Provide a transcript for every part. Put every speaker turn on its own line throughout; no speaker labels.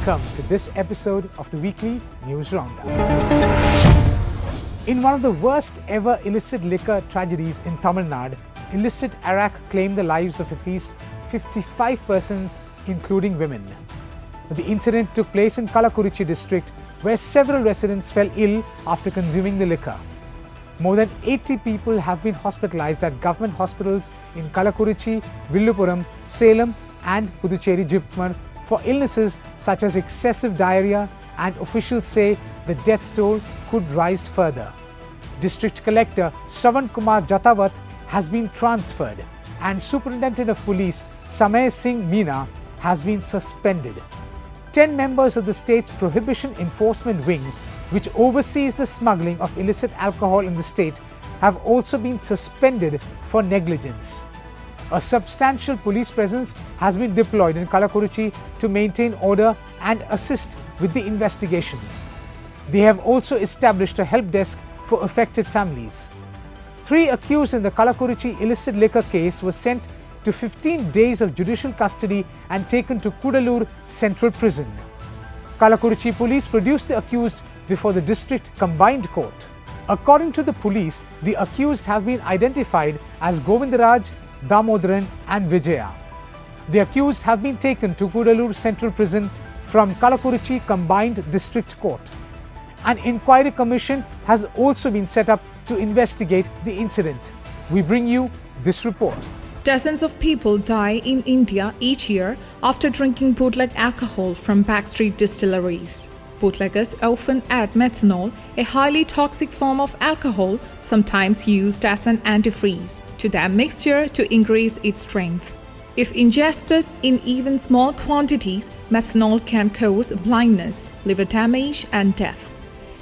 Welcome to this episode of the weekly News Roundup. In one of the worst ever illicit liquor tragedies in Tamil Nadu, illicit arak claimed the lives of at least 55 persons, including women. The incident took place in Kallakurichi district, where several residents fell ill after consuming the liquor. More than 80 people have been hospitalized at government hospitals in Kallakurichi, Villupuram, Salem and Puducherry Jipmar for illnesses such as excessive diarrhea, and officials say the death toll could rise further. District Collector Shravan Kumar Jatawat has been transferred and Superintendent of Police Samay Singh Meena has been suspended. 10 members of the state's Prohibition Enforcement Wing, which oversees the smuggling of illicit alcohol in the state, have also been suspended for negligence. A substantial police presence has been deployed in Kallakurichi to maintain order and assist with the investigations. They have also established a help desk for affected families. 3 accused in the Kallakurichi illicit liquor case were sent to 15 days of judicial custody and taken to Kudalur Central Prison. Kallakurichi police produced the accused before the district combined court. According to the police, the accused have been identified as Govindaraj, Damodaran and Vijaya. The accused have been taken to Kudalur Central Prison from Kallakurichi Combined District Court. An inquiry commission has also been set up to investigate the incident. We bring you this report.
Dozens of people die in India each year after drinking bootleg alcohol from backstreet distilleries. Bootleggers often add methanol, a highly toxic form of alcohol, sometimes used as an antifreeze, to their mixture to increase its strength. If ingested in even small quantities, methanol can cause blindness, liver damage, and death.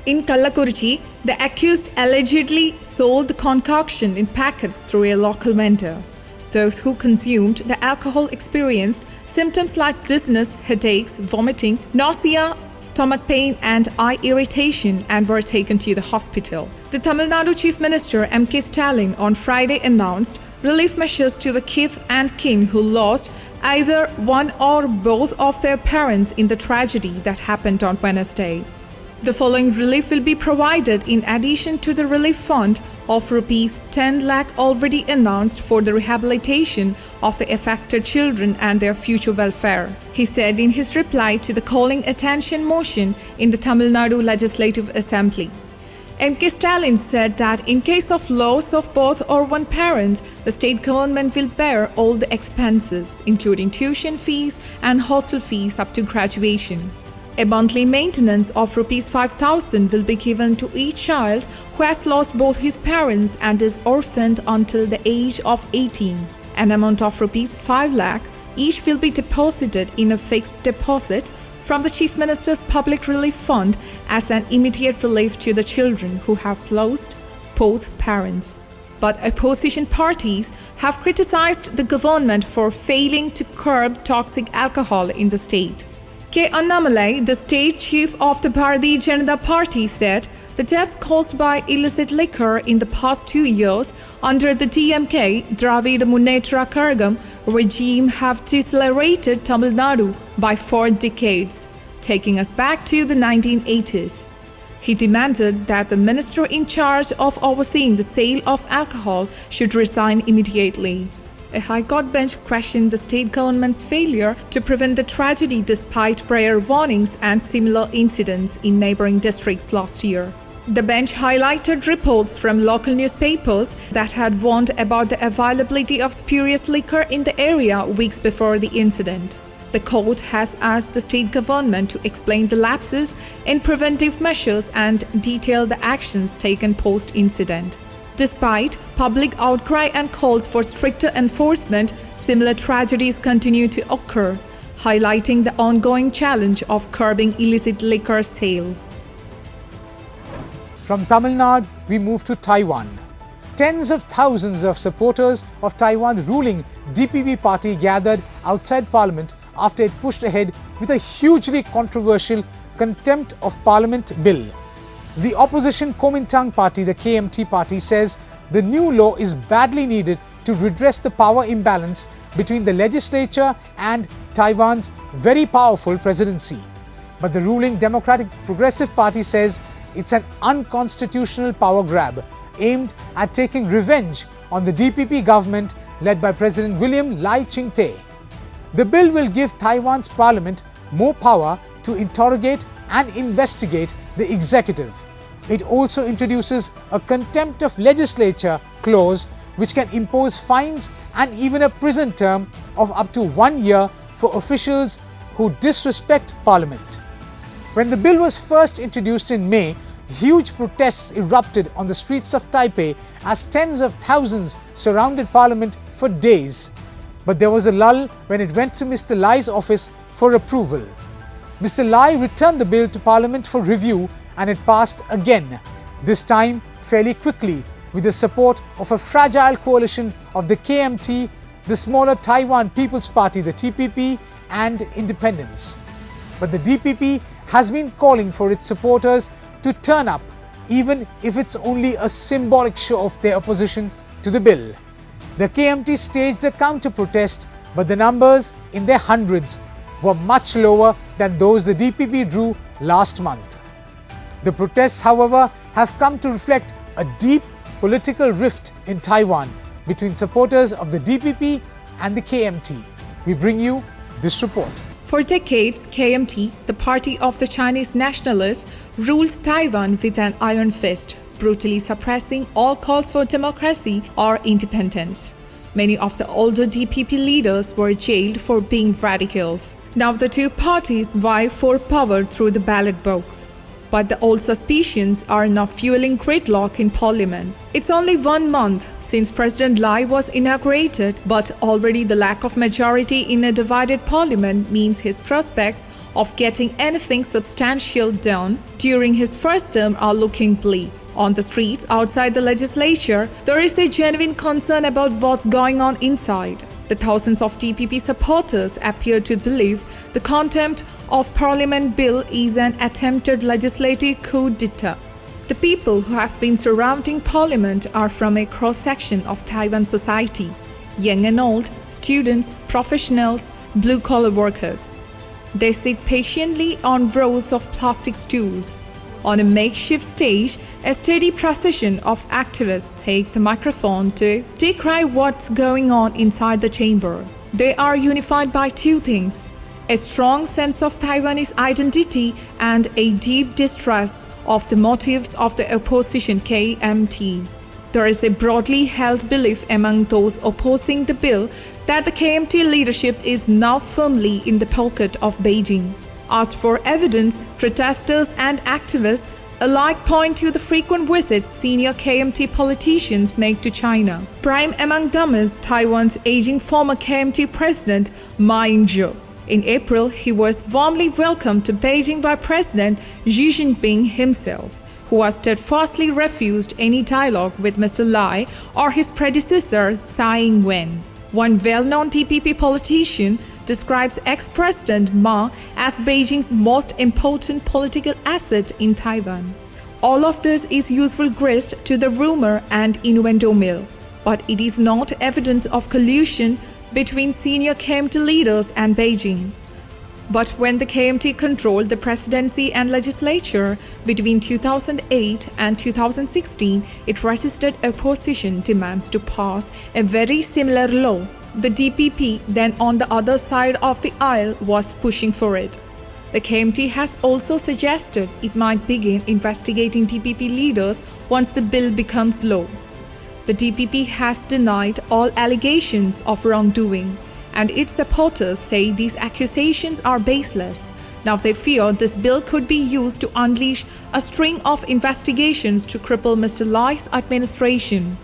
In Kallakurichi, the accused allegedly sold the concoction in packets through a local vendor. Those who consumed the alcohol experienced symptoms like dizziness, headaches, vomiting, nausea, stomach pain and eye irritation and were taken to the hospital. The Tamil Nadu Chief Minister M.K. Stalin on Friday announced relief measures to the kith and kin who lost either one or both of their parents in the tragedy that happened on Wednesday. The following relief will be provided in addition to the relief fund of rupees 10 lakh already announced for the rehabilitation of the affected children and their future welfare, he said in his reply to the calling attention motion in the Tamil Nadu Legislative Assembly. M.K. Stalin said that in case of loss of both or one parent, the state government will bear all the expenses, including tuition fees and hostel fees up to graduation. A monthly maintenance of rupees 5,000 will be given to each child who has lost both his parents and is orphaned until the age of 18. An amount of rupees 5 lakh each will be deposited in a fixed deposit from the Chief Minister's Public Relief Fund as an immediate relief to the children who have lost both parents. But opposition parties have criticized the government for failing to curb toxic alcohol in the state. K. Annamalai, the state chief of the Bharatiya Janata Party, said the deaths caused by illicit liquor in the past 2 years under the DMK Dravida Munnetra Kazhagam regime have decelerated Tamil Nadu by 4 decades, taking us back to the 1980s. He demanded that the minister in charge of overseeing the sale of alcohol should resign immediately. A High Court bench questioned the state government's failure to prevent the tragedy despite prior warnings and similar incidents in neighboring districts last year. The bench highlighted reports from local newspapers that had warned about the availability of spurious liquor in the area weeks before the incident. The court has asked the state government to explain the lapses in preventive measures and detail the actions taken post-incident. Despite public outcry and calls for stricter enforcement, similar tragedies continue to occur, highlighting the ongoing challenge of curbing illicit liquor sales.
From Tamil Nadu, we move to Taiwan. Tens of thousands of supporters of Taiwan's ruling DPP party gathered outside Parliament after it pushed ahead with a hugely controversial Contempt of Parliament bill. The opposition Kuomintang party, the KMT party, says the new law is badly needed to redress the power imbalance between the legislature and Taiwan's very powerful presidency. but the ruling Democratic Progressive Party says it's an unconstitutional power grab aimed at taking revenge on the DPP government led by President William Lai Ching-te. The bill will give Taiwan's parliament more power to interrogate and investigate the executive. It also introduces a contempt of legislature clause which can impose fines and even a prison term of up to 1 year for officials who disrespect parliament. When the bill was first introduced in May, huge protests erupted on the streets of Taipei as tens of thousands surrounded parliament for days. But there was a lull when it went to Mr. Lai's office for approval. Mr. Lai returned the bill to Parliament for review and it passed again, this time fairly quickly with the support of a fragile coalition of the KMT, the smaller Taiwan People's Party, the TPP, and independents. But the DPP has been calling for its supporters to turn up, even if it's only a symbolic show of their opposition to the bill. The KMT staged a counter-protest, but the numbers in their hundreds were much lower than those the DPP drew last month. The protests, however, have come to reflect a deep political rift in Taiwan between supporters of the DPP and the KMT. We bring you this report.
For decades, KMT, the party of the Chinese nationalists, rules Taiwan with an iron fist, brutally suppressing all calls for democracy or independence. Many of the older DPP leaders were jailed for being radicals. Now the two parties vie for power through the ballot box. But the old suspicions are now fueling gridlock in parliament. It's only 1 month since President Lai was inaugurated, but already the lack of majority in a divided parliament means his prospects of getting anything substantial done during his first term are looking bleak. On the streets outside the legislature, there is a genuine concern about what's going on inside. The thousands of DPP supporters appear to believe the contempt of Parliament bill is an attempted legislative coup d'etat. The people who have been surrounding Parliament are from a cross-section of Taiwan society, young and old, students, professionals, blue-collar workers. They sit patiently on rows of plastic stools. On a makeshift stage, a steady procession of activists take the microphone to decry what's going on inside the chamber. They are unified by two things: a strong sense of Taiwanese identity and a deep distrust of the motives of the opposition KMT. There is a broadly held belief among those opposing the bill that the KMT leadership is now firmly in the pocket of Beijing. Asked for evidence, protesters and activists alike point to the frequent visits senior KMT politicians make to China. Prime among them is Taiwan's aging former KMT president Ma Ying-jeou. In April, he was warmly welcomed to Beijing by President Xi Jinping himself, who has steadfastly refused any dialogue with Mr. Lai or his predecessor Tsai Ing-wen. One well-known DPP politician describes ex-President Ma as Beijing's most important political asset in Taiwan. All of this is useful grist to the rumor and innuendo mill, but it is not evidence of collusion between senior KMT leaders and Beijing. But when the KMT controlled the presidency and legislature between 2008 and 2016, it resisted opposition demands to pass a very similar law. The DPP, then on the other side of the aisle, was pushing for it. The KMT has also suggested it might begin investigating DPP leaders once the bill becomes law. The DPP has denied all allegations of wrongdoing, and its supporters say these accusations are baseless. Now they fear this bill could be used to unleash a string of investigations to cripple Mr. Lai's administration.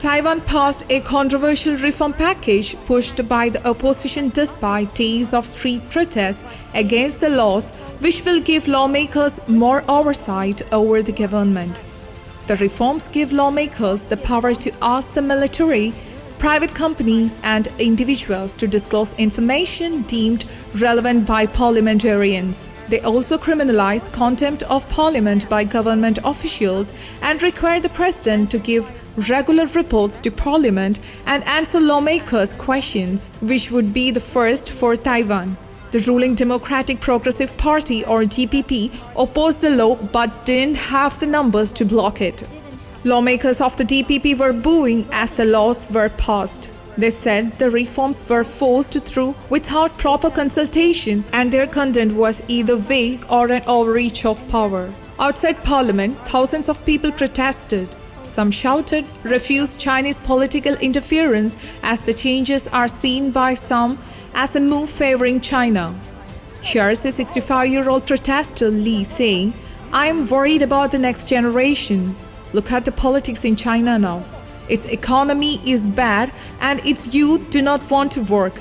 Taiwan passed a controversial reform package pushed by the opposition despite days of street protests against the laws, which will give lawmakers more oversight over the government. The reforms give lawmakers the power to ask the military, private companies and individuals to disclose information deemed relevant by parliamentarians. They also criminalize contempt of parliament by government officials and require the president to give regular reports to parliament and answer lawmakers' questions, which would be the first for Taiwan. The ruling Democratic Progressive Party or DPP opposed the law but didn't have the numbers to block it. Lawmakers of the DPP were booing as the laws were passed. They said the reforms were forced through without proper consultation and their content was either vague or an overreach of power. Outside Parliament, thousands of people protested. Some shouted, refused Chinese political interference as the changes are seen by some as a move favoring China. Here's a 65-year-old protester Li saying, "I am worried about the next generation. Look at the politics in China now. Its economy is bad and its youth do not want to work.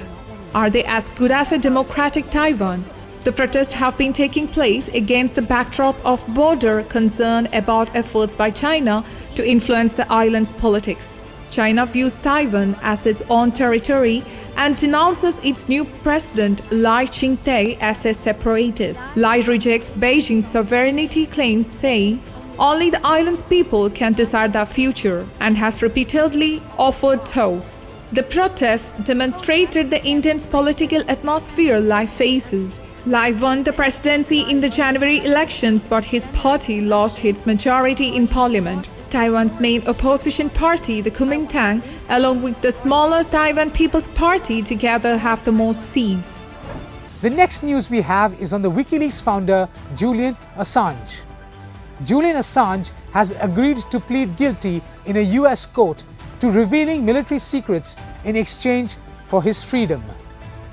Are they as good as a democratic Taiwan?" The protests have been taking place against the backdrop of broader concern about efforts by China to influence the island's politics. China views Taiwan as its own territory and denounces its new president Lai Ching-te as a separatist. Lai rejects Beijing's sovereignty claims, saying only the island's people can decide their future, and has repeatedly offered talks. The protests demonstrated the intense political atmosphere Lai faces. Lai won the presidency in the January elections, but his party lost its majority in parliament. Taiwan's main opposition party, the Kuomintang, along with the smaller Taiwan People's Party, together have the most seats.
The next news we have is on the WikiLeaks founder Julian Assange. Julian Assange has agreed to plead guilty in a US court to revealing military secrets in exchange for his freedom,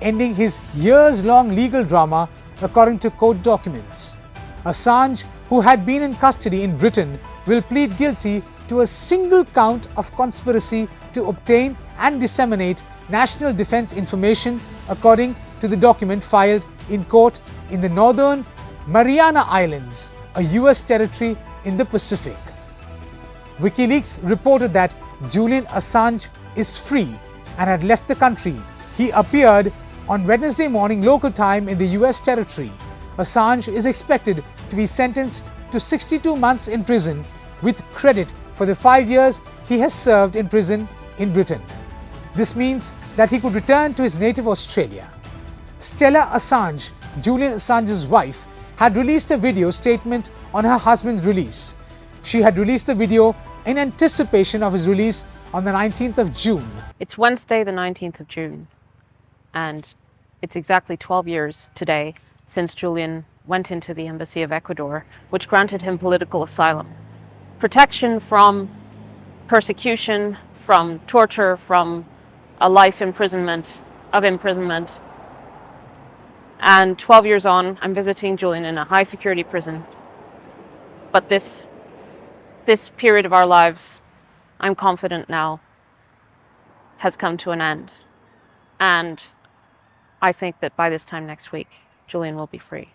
ending his years-long legal drama according to court documents. Assange, who had been in custody in Britain, will plead guilty to a single count of conspiracy to obtain and disseminate national defense information, according to the document filed in court in the Northern Mariana Islands, a US territory in the Pacific. WikiLeaks reported that Julian Assange is free and had left the country. He appeared on Wednesday morning local time in the US territory. Assange is expected to be sentenced to 62 months in prison with credit for the 5 years he has served in prison in Britain. This means that he could return to his native Australia. Stella Assange, Julian Assange's wife, had released a video statement on her husband's release. She had released the video in anticipation of his release on the 19th of June.
It's Wednesday, the 19th of June, and it's exactly 12 years today since Julian went into the embassy of Ecuador, which granted him political asylum, protection from persecution, from torture, from a life imprisonment. And 12 years on, I'm visiting Julian in a high security prison. But this period of our lives, I'm confident now, has come to an end. And I think that by this time next week, Julian will be free.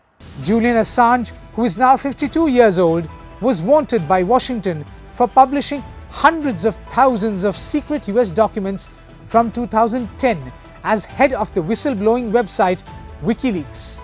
Julian Assange, who is now 52 years old, was wanted by Washington for publishing hundreds of thousands of secret US documents from 2010 as head of the whistleblowing website WikiLeaks.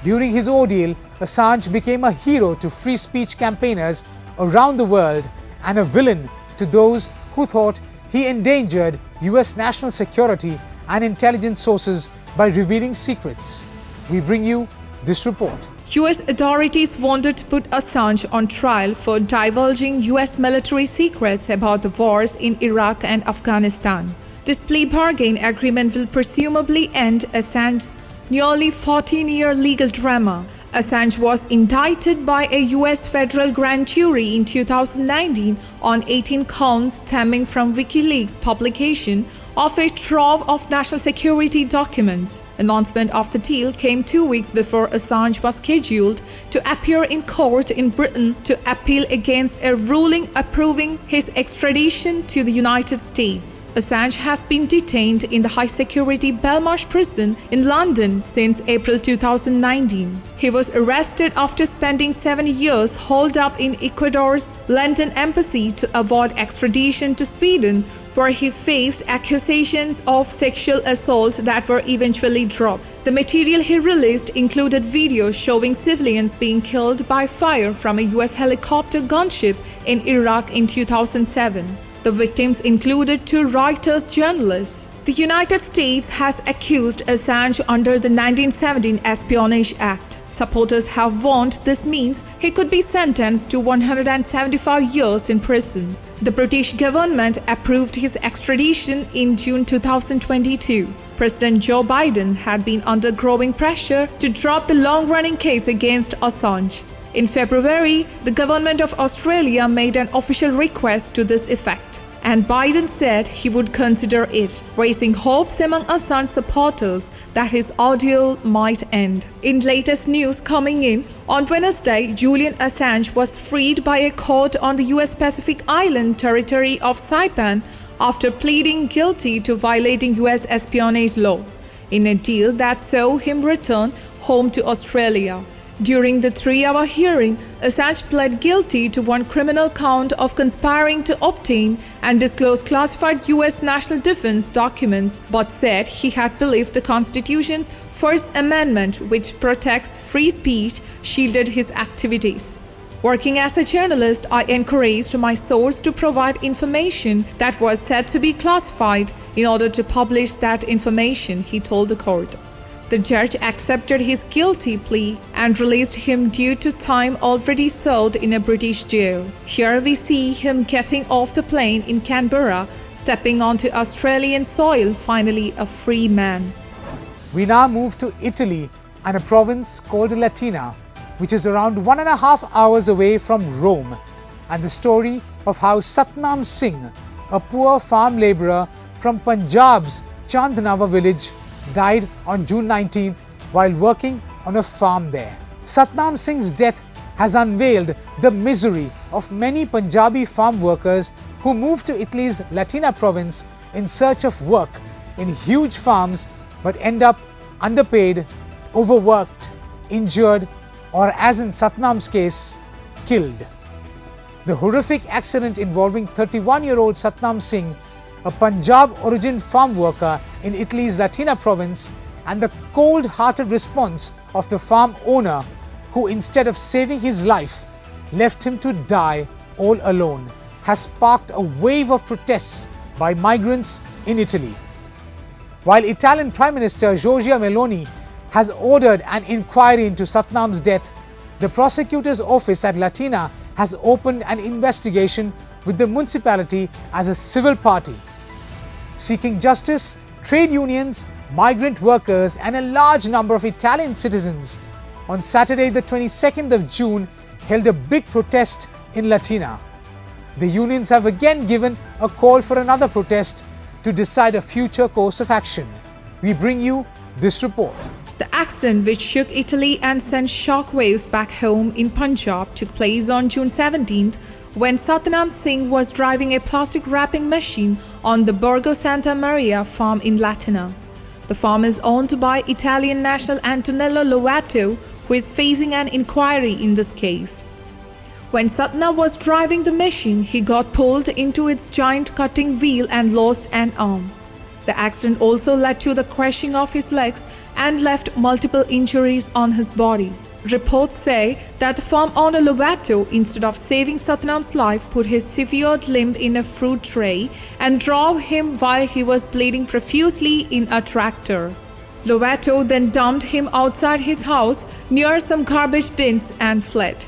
During his ordeal, Assange became a hero to free speech campaigners around the world and a villain to those who thought he endangered US national security and intelligence sources by revealing secrets. We bring you this report.
US authorities wanted to put Assange on trial for divulging US military secrets about the wars in Iraq and Afghanistan. This plea bargain agreement will presumably end Assange's nearly 14-year legal drama. Assange was indicted by a US federal grand jury in 2019 on 18 counts stemming from WikiLeaks' publication of a trove of national security documents. Announcement of the deal came 2 weeks before Assange was scheduled to appear in court in Britain to appeal against a ruling approving his extradition to the United States. Assange has been detained in the high-security Belmarsh prison in London since April 2019. He was arrested after spending 7 years holed up in Ecuador's London embassy to avoid extradition to Sweden, where he faced accusations of sexual assault that were eventually dropped. The material he released included videos showing civilians being killed by fire from a US helicopter gunship in Iraq in 2007. The victims included 2 Reuters journalists. The United States has accused Assange under the 1917 Espionage Act. Supporters have warned this means he could be sentenced to 175 years in prison. The British government approved his extradition in June 2022. President Joe Biden had been under growing pressure to drop the long-running case against Assange. In February, the government of Australia made an official request to this effect, and Biden said he would consider it, raising hopes among Assange supporters that his ordeal might end. In latest news coming in, on Wednesday, Julian Assange was freed by a court on the US Pacific Island territory of Saipan after pleading guilty to violating US espionage law, in a deal that saw him return home to Australia. During the 3-hour hearing, Assange pled guilty to one criminal count of conspiring to obtain and disclose classified US national defense documents, but said he had believed the Constitution's First Amendment, which protects free speech, shielded his activities. Working as a journalist, I encouraged my source to provide information that was said to be classified in order to publish that information, he told the court. The judge accepted his guilty plea and released him due to time already served in a British jail. Here we see him getting off the plane in Canberra, stepping onto Australian soil, finally a free man.
We now move to Italy and a province called Latina, which is around 1.5 hours away from Rome, and the story of how Satnam Singh, a poor farm labourer from Punjab's Chandnava village, died on June 19th while working on a farm there. Satnam Singh's death has unveiled the misery of many Punjabi farm workers who moved to Italy's Latina province in search of work in huge farms but end up underpaid, overworked, injured, or as in Satnam's case, killed. The horrific accident involving 31-year-old Satnam Singh, a Punjab-origin farm worker in Italy's Latina province, and the cold-hearted response of the farm owner, who instead of saving his life, left him to die all alone, has sparked a wave of protests by migrants in Italy. While Italian Prime Minister Giorgia Meloni has ordered an inquiry into Satnam's death, the prosecutor's office at Latina has opened an investigation with the municipality as a civil party. Seeking justice, trade unions, migrant workers, and a large number of Italian citizens on Saturday, the 22nd of June, held a big protest in Latina. The unions have again given a call for another protest to decide a future course of action. We bring you this report.
The accident, which shook Italy and sent shockwaves back home in Punjab, took place on June 17th when Satnam Singh was driving a plastic wrapping machine on the Borgo Santa Maria farm in Latina. The farm is owned by Italian national Antonello Lovato, who is facing an inquiry in this case. When Satnam was driving the machine, he got pulled into its giant cutting wheel and lost an arm. The accident also led to the crushing of his legs and left multiple injuries on his body. Reports say that the farm owner Lovato, instead of saving Satnam's life, put his severed limb in a fruit tray and drove him while he was bleeding profusely in a tractor. Lovato then dumped him outside his house near some garbage bins and fled.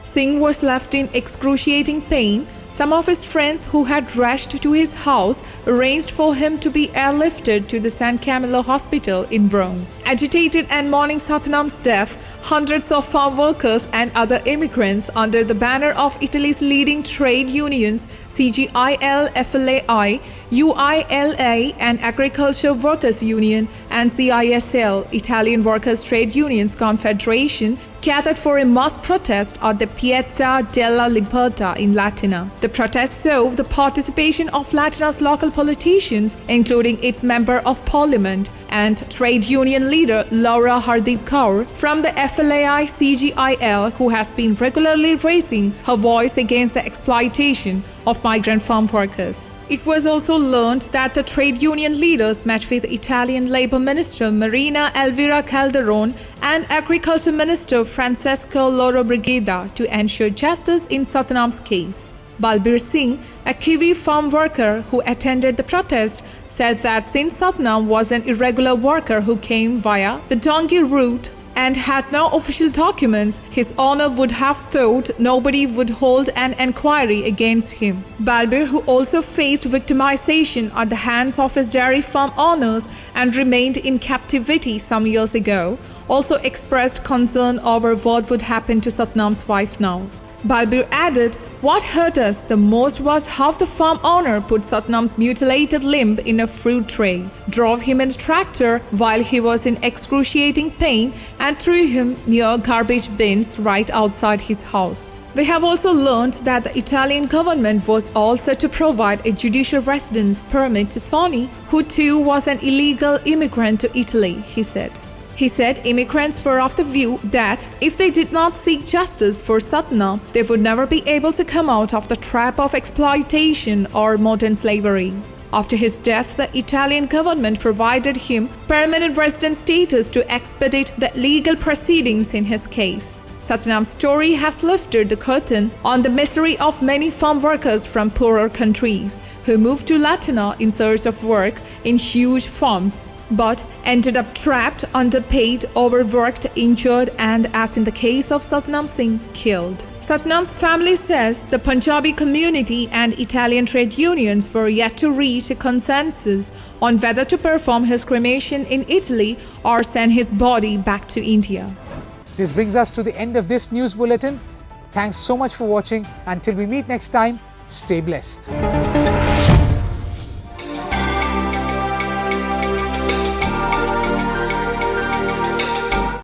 Singh was left in excruciating pain. Some of his friends who had rushed to his house arranged for him to be airlifted to the San Camillo hospital in Rome. Agitated and mourning Satnam's death, hundreds of farm workers and other immigrants under the banner of Italy's leading trade unions CGIL, FLAI, UILA and Agriculture Workers Union and CISL, Italian Workers' Trade Unions Confederation, gathered for a mass protest at the Piazza della Libertà in Latina. The protest saw the participation of Latina's local politicians, including its Member of Parliament and trade union leader Laura Hardeep Kaur from the FLAI CGIL, who has been regularly raising her voice against the exploitation of migrant farm workers. It was also learned that the trade union leaders met with Italian Labour Minister Marina Elvira Calderone and Agriculture Minister Francesco Lollobrigida to ensure justice in Satnam's case. Balbir Singh, a Kiwi farm worker who attended the protest, said that since Satnam was an irregular worker who came via the donkey route and had no official documents, his owner would have thought nobody would hold an enquiry against him. Balbir, who also faced victimization at the hands of his dairy farm owners and remained in captivity some years ago, also expressed concern over what would happen to Satnam's wife now. Balbir added, "What hurt us the most was how the farm owner put Satnam's mutilated limb in a fruit tray, drove him in a tractor while he was in excruciating pain, and threw him near garbage bins right outside his house." We have also learned that the Italian government was all set to provide a judicial residence permit to Soni, who too was an illegal immigrant to Italy, he said. He said immigrants were of the view that if they did not seek justice for Satnam, they would never be able to come out of the trap of exploitation or modern slavery. After his death, the Italian government provided him permanent resident status to expedite the legal proceedings in his case. Satnam's story has lifted the curtain on the misery of many farm workers from poorer countries who moved to Latina in search of work in huge farms, but ended up trapped, underpaid, overworked, injured, and, as in the case of Satnam Singh, killed. Satnam's family says the Punjabi community and Italian trade unions were yet to reach a consensus on whether to perform his cremation in Italy or send his body back to India.
This brings us to the end of this news bulletin. Thanks so much for watching. Until we meet next time, stay blessed.